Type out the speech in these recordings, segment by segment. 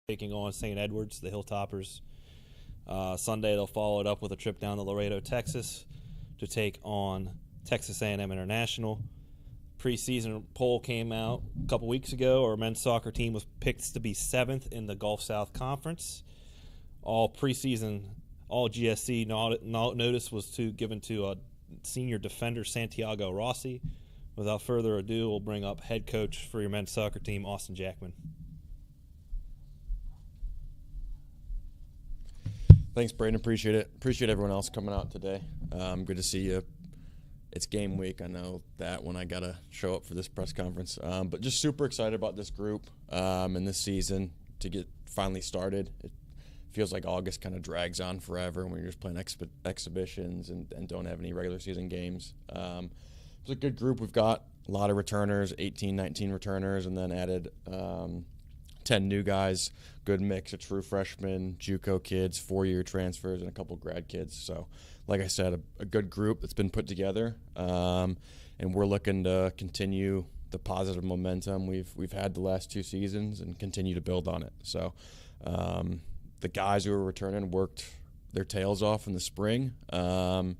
taking on St. Edwards, the Hilltoppers. Sunday they'll follow it up with a trip down to Laredo, Texas, to take on Texas A&M International. Preseason poll came out a couple weeks ago. Our men's soccer team was picked to be 7th in the Gulf South Conference. All GSC notice was given to senior defender Santiago Rossi. Without further ado, we'll bring up head coach for your men's soccer team, Austin Jackman. Thanks, Braden. Appreciate it. Appreciate everyone else coming out today. Good to see you. It's game week. I know that when I got to show up for this press conference. But just super excited about this group and this season to get finally started. It feels like August kind of drags on forever when you're just playing exhibitions and don't have any regular season games. It's a good group. We've got a lot of returners, 18, 19 returners, and then added 10 new guys. Good mix of true freshmen, JUCO kids, 4-year transfers, and a couple grad kids. So, like I said, a good group that's been put together, and we're looking to continue the positive momentum we've had the last 2 seasons and continue to build on it. So, the guys who are returning worked their tails off in the spring, and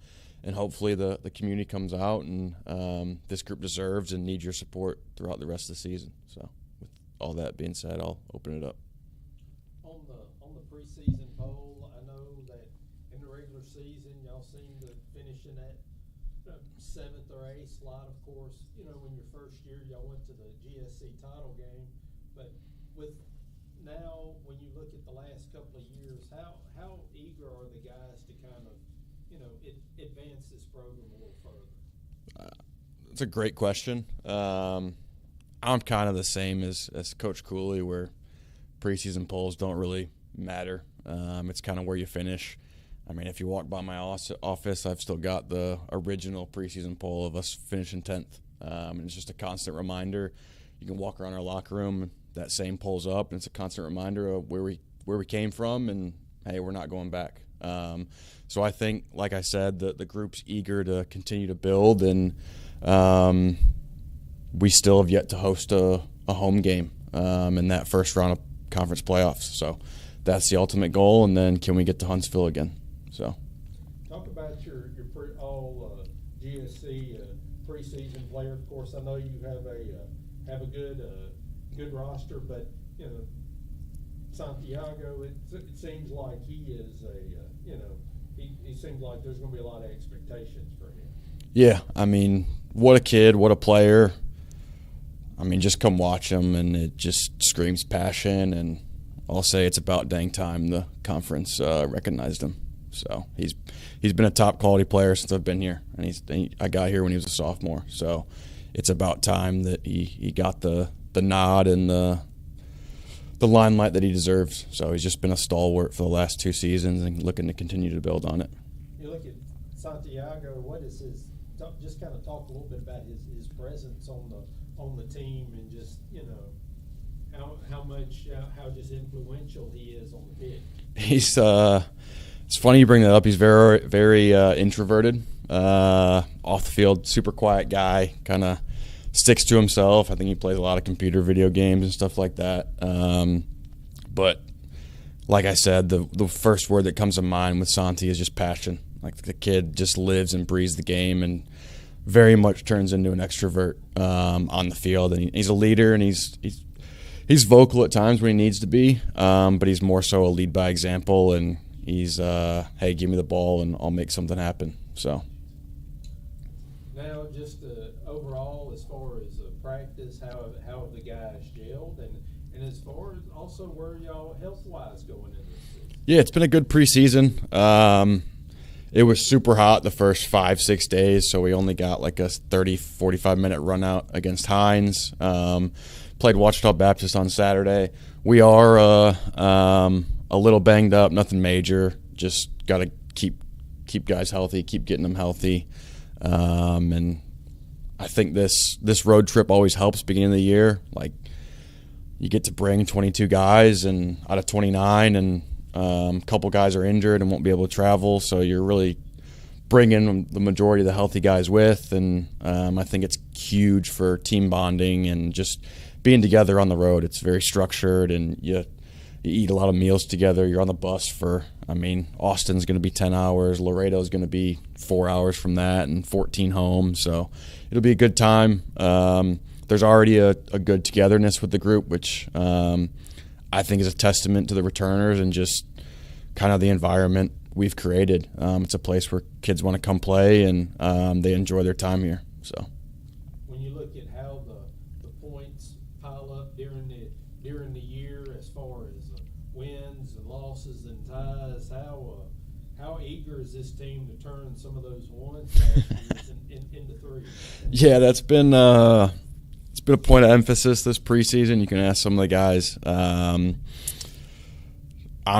hopefully the community comes out, and this group deserves and needs your support throughout the rest of the season. So, with all that being said, I'll open it up. On the preseason poll, I know that in the regular season, y'all seem to finish in that 7th or 8th slot. Of course, in your first year, y'all went to the GSC title game. But with now, when you look at the last couple of years, how eager are the guys to kind of, advance this program a little further? It's a great question. I'm kind of the same as Coach Cooley, where preseason polls don't really matter. It's kind of where you finish. I mean, if you walk by my office, I've still got the original preseason poll of us finishing 10th. And it's just a constant reminder. You can walk around our locker room, that same poll's up, and it's a constant reminder of where we came from, and hey, we're not going back. So I think, like I said, the group's eager to continue to build, and we still have yet to host a home game in that first round of conference playoffs. So that's the ultimate goal, and then can we get to Huntsville again? So talk about your all GSC preseason player. Of course, I know you have a good roster, but Santiago, it seems like he is he seems like there's going to be a lot of expectations for him. Yeah, I mean, what a kid, what a player. I mean, just come watch him, and it just screams passion, and I'll say it's about dang time the conference recognized him. So he's been a top quality player since I've been here, and I got here when he was a sophomore. So it's about time that he got the nod and the limelight that he deserves. So he's just been a stalwart for the last 2 seasons and looking to continue to build on it. You look at Santiago, what is his – just kind of talk a little bit about his presence on the team, and just, how just influential he is on the pitch. He's it's funny you bring that up. He's very, very introverted, off the field, super quiet guy, kind of sticks to himself. I think he plays a lot of computer video games and stuff like that. But like I said, the first word that comes to mind with Santi is just passion. Like, the kid just lives and breathes the game and very much turns into an extrovert on the field. And he's a leader, and he's vocal at times when he needs to be, but he's more so a lead by example, and he's, hey, give me the ball and I'll make something happen. So now, just overall, as far as practice, how have the guys gelled, and as far as also where y'all health-wise going in this season? Yeah, it's been a good preseason. It was super hot the first 5-6 days, so we only got like a 30-45 minute run out against Hines. Played Ouachita Baptist on Saturday. We are a little banged up, nothing major. Just got to keep guys healthy, keep getting them healthy. And I think this road trip always helps beginning of the year. Like, you get to bring 22 guys and out of 29, and a couple guys are injured and won't be able to travel, so you're really bringing the majority of the healthy guys with, and I think it's huge for team bonding and just being together on the road. It's very structured, and you you eat a lot of meals together. You're on the bus for, Austin's going to be 10 hours. Laredo's going to be 4 hours from that and 14 home. So it'll be a good time. There's already a good togetherness with the group, which I think is a testament to the returners and just kind of the environment we've created. It's a place where kids want to come play and they enjoy their time here. So when you look at how the points pile up during the year, as far as wins and losses and ties, how eager is this team to turn some of those ones last years into threes? Yeah, that's been it's been a point of emphasis this preseason. You can ask some of the guys. I'm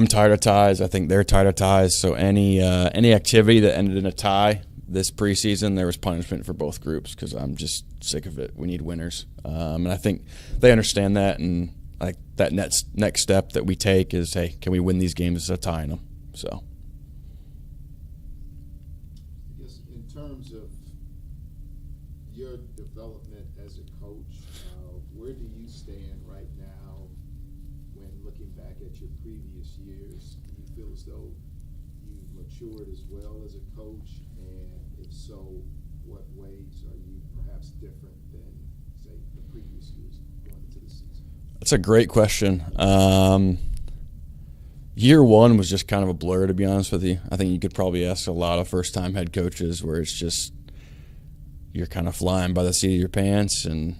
tired of ties. I think they're tired of ties. So any activity that ended in a tie this preseason, there was punishment for both groups because I'm just sick of it. We need winners, and I think they understand that. And like that next step that we take is, hey, can we win these games instead of tying them? So. I guess in terms of your development as a coach, where do you stand right now when looking back at your previous years? Do you feel as though you've matured as well as a coach? And if so, what ways are you perhaps different than, say, the previous years going into the season? That's a great question. Year one was just kind of a blur, to be honest with you. I think you could probably ask a lot of first-time head coaches where it's just you're kind of flying by the seat of your pants and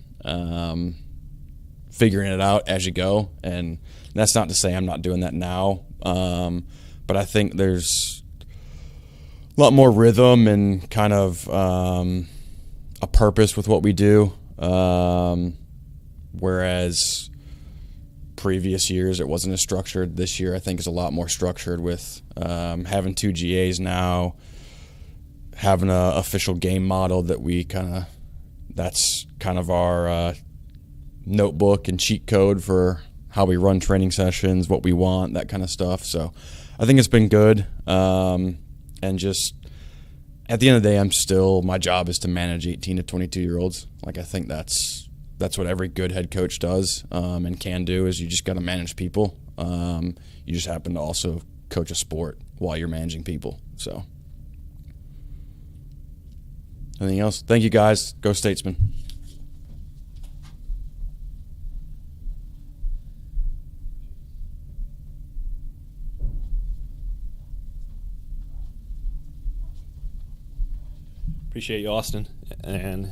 figuring it out as you go. And that's not to say I'm not doing that now, but I think there's a lot more rhythm and kind of a purpose with what we do, whereas previous years it wasn't as structured. This year I think is a lot more structured with having 2 GAs now, having an official game model that that's kind of our notebook and cheat code for how we run training sessions, what we want, that kind of stuff. So I think it's been good. And just at the end of the day, my job is to manage 18 to 22-year-olds. Like I think that's what every good head coach does and can do, is you just got to manage people. You just happen to also coach a sport while you're managing people. So anything else? Thank you, guys. Go Statesman. Appreciate you, Austin. And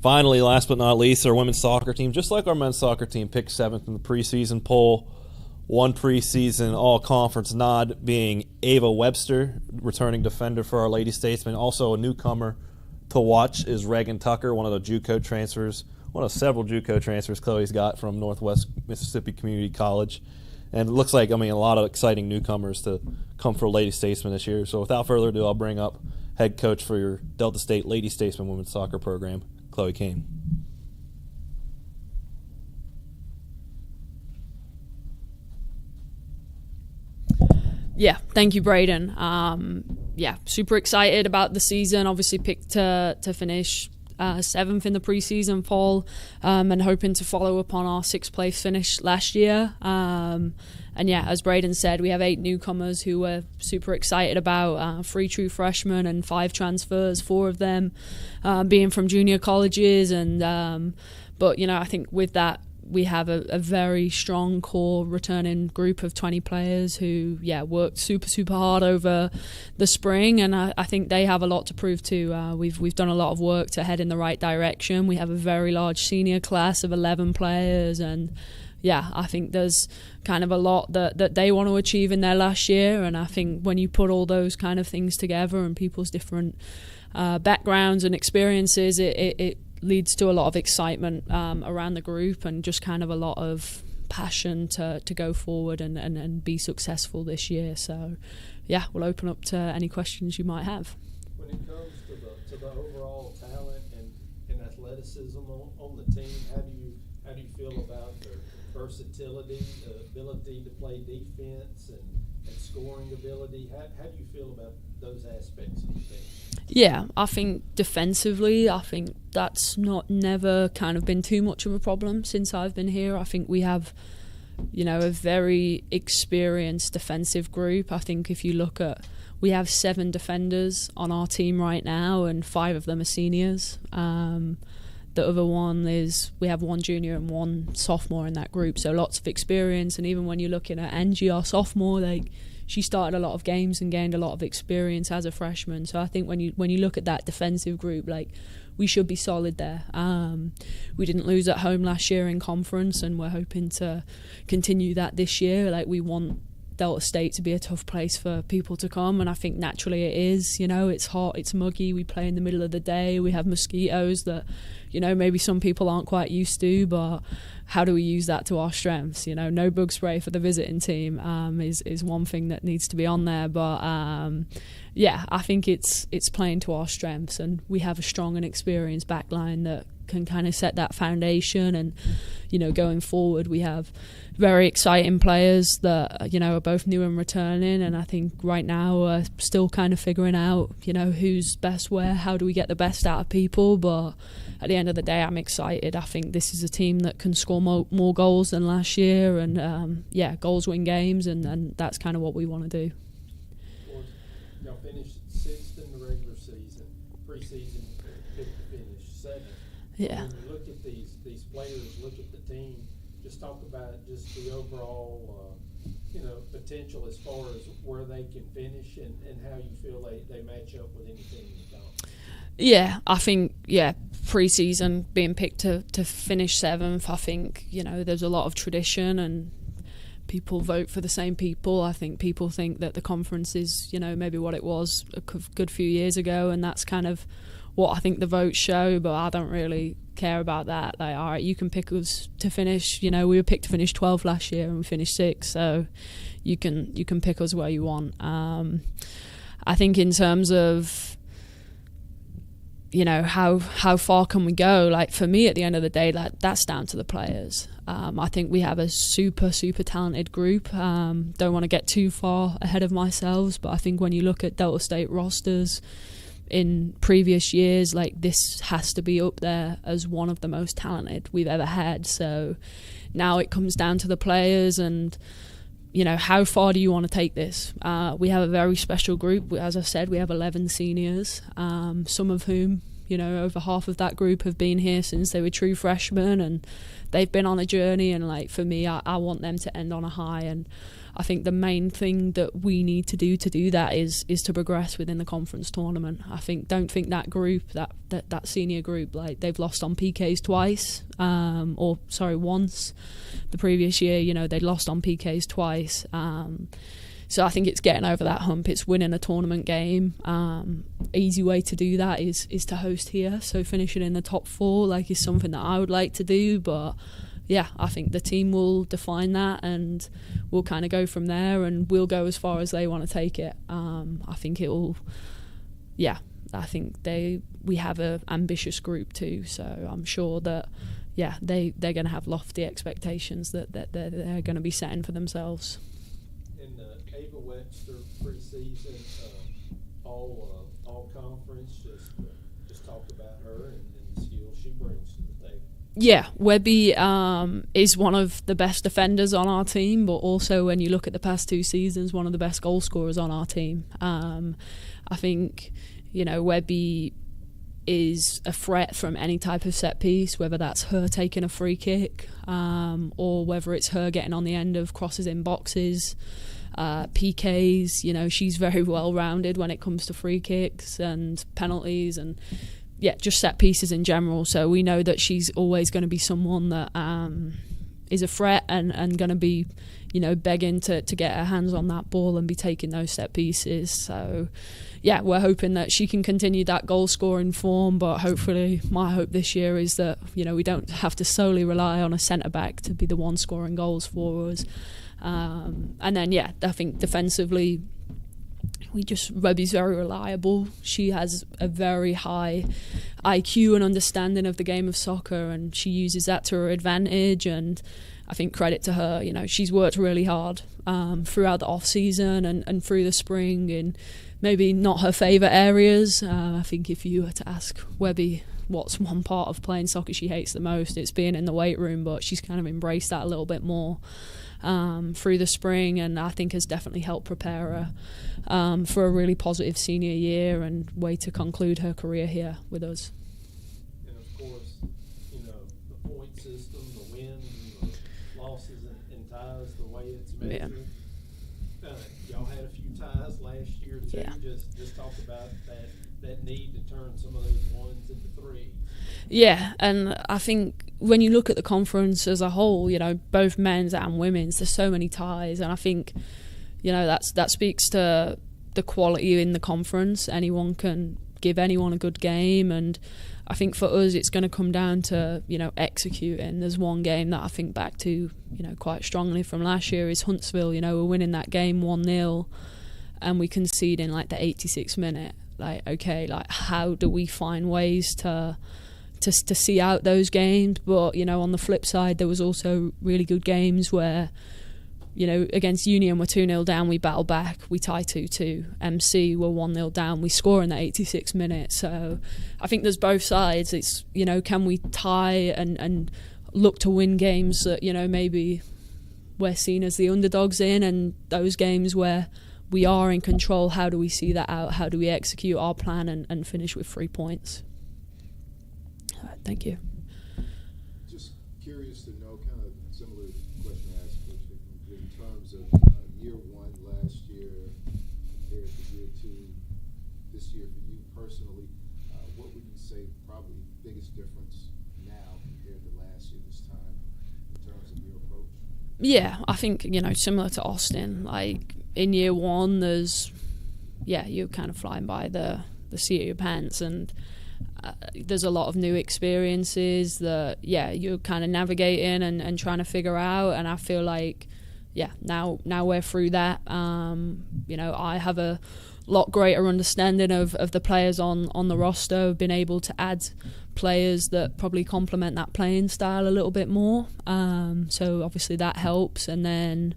finally, last but not least, our women's soccer team, just like our men's soccer team, picked 7th in the preseason poll. One preseason all-conference nod being Ava Webster, returning defender for our Lady Statesmen. Also a newcomer to watch is Reagan Tucker, one of the JUCO transfers, one of several JUCO transfers Chloe's got from Northwest Mississippi Community College. And it looks like, a lot of exciting newcomers to come for Lady Statesmen this year. So without further ado, I'll bring up head coach for your Delta State Lady Statesmen women's soccer program, Chloe Kane. Yeah, thank you, Braden. Super excited about the season. Obviously picked to finish 7th in the preseason poll, and hoping to follow up on our 6th place finish last year. As Braden said, we have 8 newcomers who we're super excited about, 3 true freshmen and 5 transfers, 4 of them being from junior colleges. But I think with that, we have a very strong core returning group of 20 players who, worked super hard over the spring, and I think they have a lot to prove too. We've done a lot of work to head in the right direction. We have a very large senior class of 11 players, and I think there's kind of a lot that they want to achieve in their last year, and I think when you put all those kind of things together and people's different backgrounds and experiences, it leads to a lot of excitement around the group and just kind of a lot of passion to go forward and be successful this year. So we'll open up to any questions you might have. When it comes to the overall talent and athleticism on the team, how do you feel about their versatility, the ability to play defense and scoring ability? How do you feel about those aspects of the team? Yeah, I think defensively, that's never kind of been too much of a problem since I've been here. I think we have a very experienced defensive group. I think if you look at, we have 7 defenders on our team right now, and 5 of them are seniors. The other one is, we have 1 junior and 1 sophomore in that group, so lots of experience. And even when you're looking at Angie, our sophomore, she started a lot of games and gained a lot of experience as a freshman. So I think when you look at that defensive group, we should be solid there. We didn't lose at home last year in conference, and we're hoping to continue that this year. We want Delta State to be a tough place for people to come, and I think naturally it is. It's hot, it's muggy, we play in the middle of the day, we have mosquitoes that maybe some people aren't quite used to, but how do we use that to our strengths? No bug spray for the visiting team is one thing that needs to be on there, but I think it's playing to our strengths, and we have a strong and experienced backline that can kind of set that foundation. And going forward, we have very exciting players that are both new and returning, and I think right now we're still kind of figuring out who's best where, how do we get the best out of people. But at the end of the day, I'm excited. I think this is a team that can score more goals than last year, and goals win games, and that's kind of what we want to do. Y'all finished 6th in the regular season. Preseason picked to finish 7th. Yeah. When you look at these players, look at the team, just talk about just the overall potential as far as where they can finish, and how you feel they match up with any team in the comp. Yeah, I think pre-season being picked to finish 7th, I think there's a lot of tradition, and people vote for the same people. I think people think that the conference is maybe what it was a good few years ago, and that's kind of what I think the votes show, but I don't really care about that. All right, you can pick us to finish. We were picked to finish 12th last year, and we finished 6th, so you can pick us where you want. I think in terms of how far can we go? For me, at the end of the day, that's down to the players. I think we have a super talented group. Don't want to get too far ahead of myself, but I think when you look at Delta State rosters in previous years, this has to be up there as one of the most talented we've ever had. So now it comes down to the players, and how far do you want to take this? We have a very special group. As I said, we have 11 seniors, some of whom, over half of that group have been here since they were true freshmen, and they've been on a journey. And for me, I want them to end on a high, and I think the main thing that we need to do that is to progress within the conference tournament. Don't think that group, that senior group, they've lost on PKs twice, once. The previous year, they'd lost on PKs twice. So I think it's getting over that hump. It's winning a tournament game. Easy way to do that is to host here. So finishing in the top 4 is something that I would like to do, but I think the team will define that, and we'll kind of go from there, and we'll go as far as they want to take it. I think we have an ambitious group too, so I'm sure that they're going to have lofty expectations that they're going to be setting for themselves. In the Ava Webster preseason, all conference, just talk about her and the skills she brings to the table. Yeah, Webby is one of the best defenders on our team, but also when you look at the past 2 seasons, one of the best goal scorers on our team. I think, Webby is a threat from any type of set piece, whether that's her taking a free kick, or whether it's her getting on the end of crosses in boxes, PKs. She's very well rounded when it comes to free kicks and penalties, and just set pieces in general. So we know that she's always going to be someone that is a threat and going to be, begging to get her hands on that ball and be taking those set pieces. So we're hoping that she can continue that goal scoring form, but hopefully my hope this year is that, we don't have to solely rely on a centre back to be the one scoring goals for us. And then I think defensively, Webby's very reliable. She has a very high IQ and understanding of the game of soccer, and she uses that to her advantage. And I think credit to her, she's worked really hard throughout the off season and through the spring in maybe not her favourite areas. I think if you were to ask Webby what's one part of playing soccer she hates the most, it's being in the weight room, but she's kind of embraced that a little bit more. through the spring, and I think has definitely helped prepare her for a really positive senior year and way to conclude her career here with us. And of course, you know, the point system, the wins and the losses and ties, the way it's measured. Y'all had a few ties last year too. Yeah. Just talk about that need to turn some of those ones into threes. Yeah, and I think when you look at the conference as a whole, you know, both men's and women's, there's so many ties, and I think, you know, that speaks to the quality in the conference. Anyone can give anyone a good game, and I think for us it's going to come down to, you know, executing. There's one game that I think back to, you know, quite strongly from last year is Huntsville. You know, we're winning that game 1-0 and we concede in like the 86th minute. Like, okay, like how do we find ways to see out those games? But, you know, on the flip side, there was also really good games where, you know, against Union we're 2-0 down, we battle back, we tie 2-2. MC we're 1-0 down, we score in the 86th minute. So I think there's both sides. It's, you know, can we tie and look to win games that, you know, maybe we're seen as the underdogs in, and those games where we are in control, how do we see that out? How do we execute our plan and finish with 3 points? Thank you. Just curious to know, kind of similar question I asked Coach Hickman, in terms of year one last year compared to year two this year for you personally, what would you say probably biggest difference now compared to last year this time in terms of your approach? Yeah, I think, you know, similar to Austin, like in year one, you're kind of flying by the seat of your pants, and there's a lot of new experiences that, you're kind of navigating and trying to figure out, and I feel like, now we're through that. You know, I have a lot greater understanding of the players on the roster. I've been able to add players that probably complement that playing style a little bit more. So obviously that helps, and then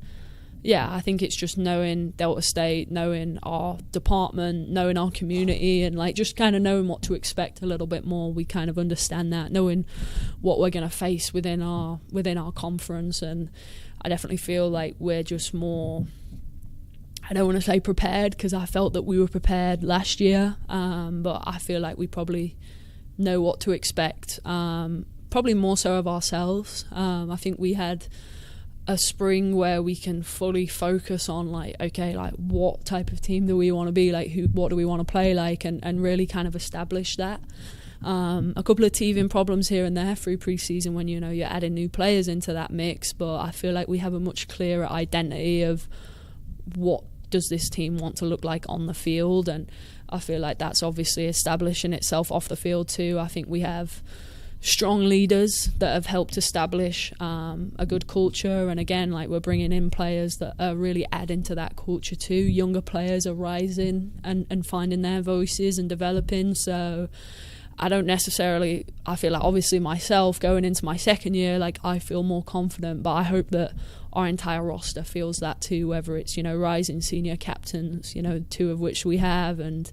I think it's just knowing Delta State, knowing our department, knowing our community, and like just kind of knowing what to expect a little bit more. We kind of understand that, knowing what we're going to face within our conference, and I definitely feel like we're just more, I don't want to say prepared, because I felt that we were prepared last year, but I feel like we probably know what to expect, probably more so of ourselves. I think we had a spring where we can fully focus on like, okay, like what type of team do we want to be, like what do we want to play like, and really kind of establish that. A couple of teething problems here and there through pre-season when, you know, you're adding new players into that mix, but I feel like we have a much clearer identity of what does this team want to look like on the field, and I feel like that's obviously establishing itself off the field too. I think we have strong leaders that have helped establish a good culture, and again, like, we're bringing in players that are really adding to that culture too. Younger players are rising and finding their voices and developing, so I feel like obviously myself going into my second year, like, I feel more confident, but I hope that our entire roster feels that too, whether it's, you know, rising senior captains, you know, 2 of which we have, and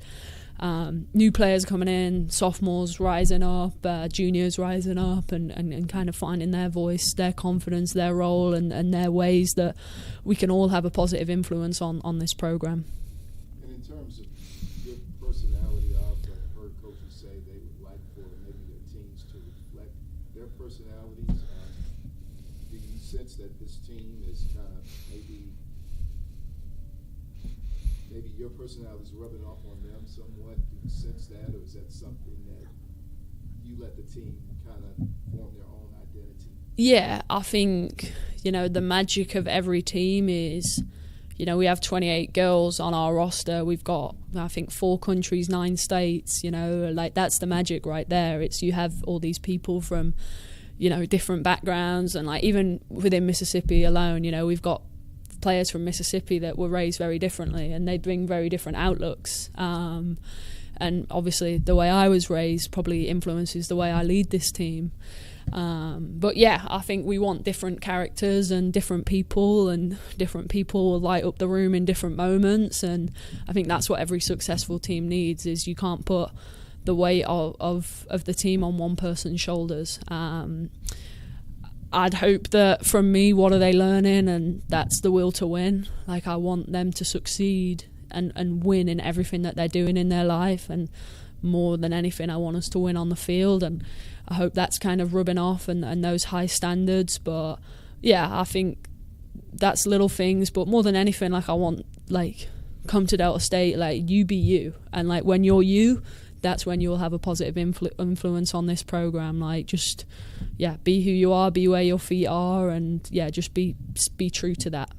new players coming in, sophomores rising up, juniors rising up, and kind of finding their voice, their confidence, their role, and their ways that we can all have a positive influence on this program. And in terms of your personality, I've heard coaches say they would like for maybe their teams to reflect their personalities. Do you sense that this team is kind of maybe your personality is rubbing off on them somewhat? Do you sense that, or is that something that you let the team kind of form their own identity? Yeah, I think, you know, the magic of every team is, you know, we have 28 girls on our roster. We've got, I think, 4 countries, 9 states, you know, like, that's the magic right there. It's, you have all these people from, you know, different backgrounds, and like even within Mississippi alone, you know, we've got players from Mississippi that were raised very differently, and they bring very different outlooks. And obviously the way I was raised probably influences the way I lead this team. But yeah, I think we want different characters and different people will light up the room in different moments, and I think that's what every successful team needs. Is you can't put the weight of the team on one person's shoulders. I'd hope that from me, what are they learning? And that's the will to win. Like, I want them to succeed and win in everything that they're doing in their life. And more than anything, I want us to win on the field. And I hope that's kind of rubbing off and those high standards. But, yeah, I think that's little things. But more than anything, like, I want, like, come to Delta State, like, you be you. And, like, when you're you, that's when you'll have a positive influence on this program. Like, just, yeah, be who you are, be where your feet are, and, yeah, just be true to that.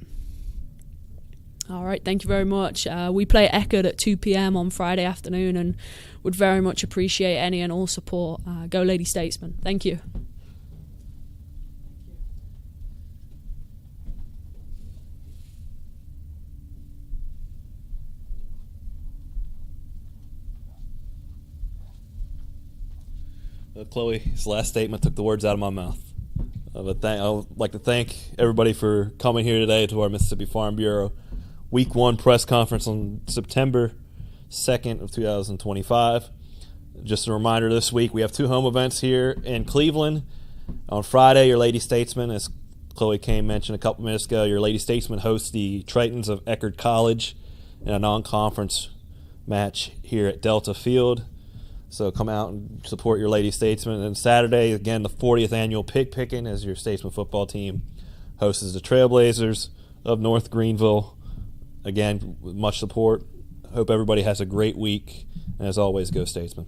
All right, thank you very much. We play Eckerd at 2 p.m. on Friday afternoon and would very much appreciate any and all support. Go Lady Statesmen. Thank you. Chloe's last statement took the words out of my mouth. I would like to thank everybody for coming here today to our Mississippi Farm Bureau Week 1 press conference on September 2nd of 2025. Just a reminder, this week we have 2 home events here in Cleveland. On Friday, your Lady Statesmen, as Chloe Kane mentioned a couple minutes ago, your Lady Statesmen host the Tritons of Eckerd College in a non-conference match here at Delta Field. So come out and support your Lady Statesmen. And Saturday, again, the 40th annual Pig Picking as your Statesman football team hosts the Trailblazers of North Greenville. Again, with much support. Hope everybody has a great week. And as always, go Statesman.